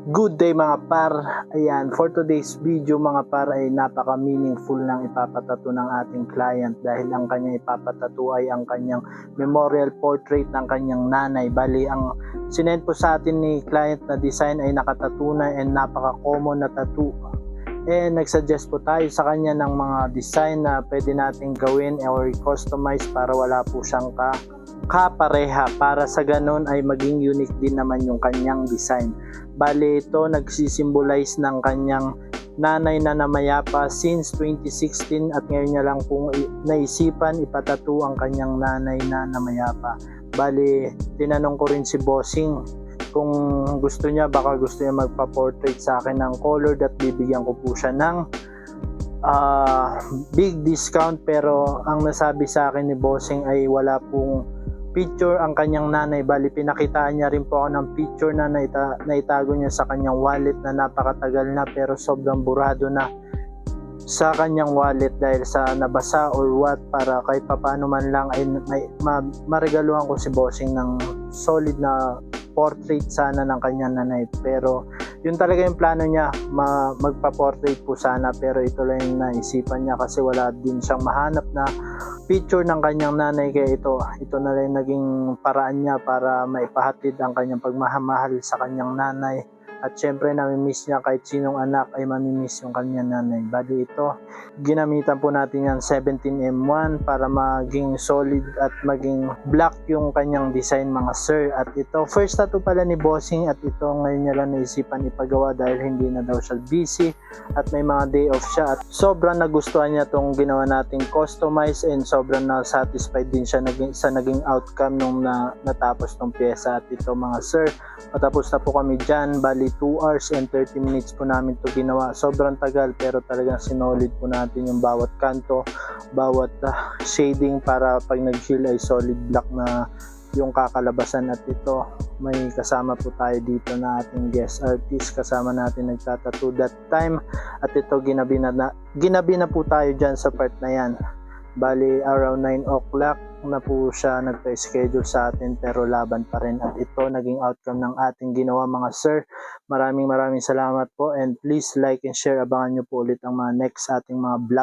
Good day mga par. Ayan, for today's video mga par ay napaka-meaningful ng ipapatato ng ating client dahil ang kanyang ipapatato ay ang kanyang memorial portrait ng kanyang nanay. Bali, ang sinend po sa atin ni client na design ay nakatato na and napaka-common na tattoo. And nagsuggest po tayo sa kanya ng mga design na pwede nating gawin or customize para wala po siyang kapareha, para sa ganun ay maging unique din naman yung kanyang design. Bali, ito nagsisimbolize ng kanyang nanay na namayapa since 2016 at ngayon niya lang pong naisipan ipatato ang kanyang nanay na namayapa. Bali, tinanong ko rin si Bossing kung gusto niya, baka gusto niya magpa-portrait sa akin ng colored at bibigyan ko po siya ng big discount, pero ang nasabi sa akin ni Bossing ay wala pong picture ang kanyang nanay. Bali, pinakitaan niya rin po ako ng picture na naitago niya sa kanyang wallet na napakatagal na pero sobrang burado na sa kanyang wallet dahil sa nabasa or what, para kahit papaano man lang ay maregaluhan ko si Bossing ng solid na portrait sana ng kanyang nanay. Pero yun talaga yung plano niya, magpa-portrait po sana, pero ito lang yung naisipan niya kasi wala din siyang mahanap na picture ng kanyang nanay, kaya ito na lang naging paraan niya para maipahatid ang kanyang pagmamahal sa kanyang nanay. At syempre namimiss niya, kahit sinong anak ay mamimiss yung kanyang nanay. Bali, ito ginamitan po natin yan 17M1 para maging solid at maging black yung kanyang design mga sir. At ito first tattoo pala ni Bossing at ito ngayon niya lang naisipan ipagawa dahil hindi na daw siya busy at may mga day off siya, at sobrang nagustuhan niya tong ginawa nating customize and sobrang na satisfied din siya sa naging outcome nung natapos tong pyesa. At ito mga sir, matapos na po kami dyan. Bali 2 hours and 30 minutes po namin to ginawa. Sobrang tagal pero talagang sinolid po natin yung bawat kanto, bawat shading para pag nag-heal ay solid black na yung kakalabasan. At ito may kasama po tayo dito na ating guest artist, kasama natin nagtatattoo that time. At ito ginabi na po tayo dyan sa part na yan. Bali around 9 o'clock na po siya nagpa-schedule sa atin pero laban pa rin. At ito naging outcome ng ating ginawa mga sir. Maraming salamat po and please like and share. Abangan nyo po ulit ang mga next ating mga vlog.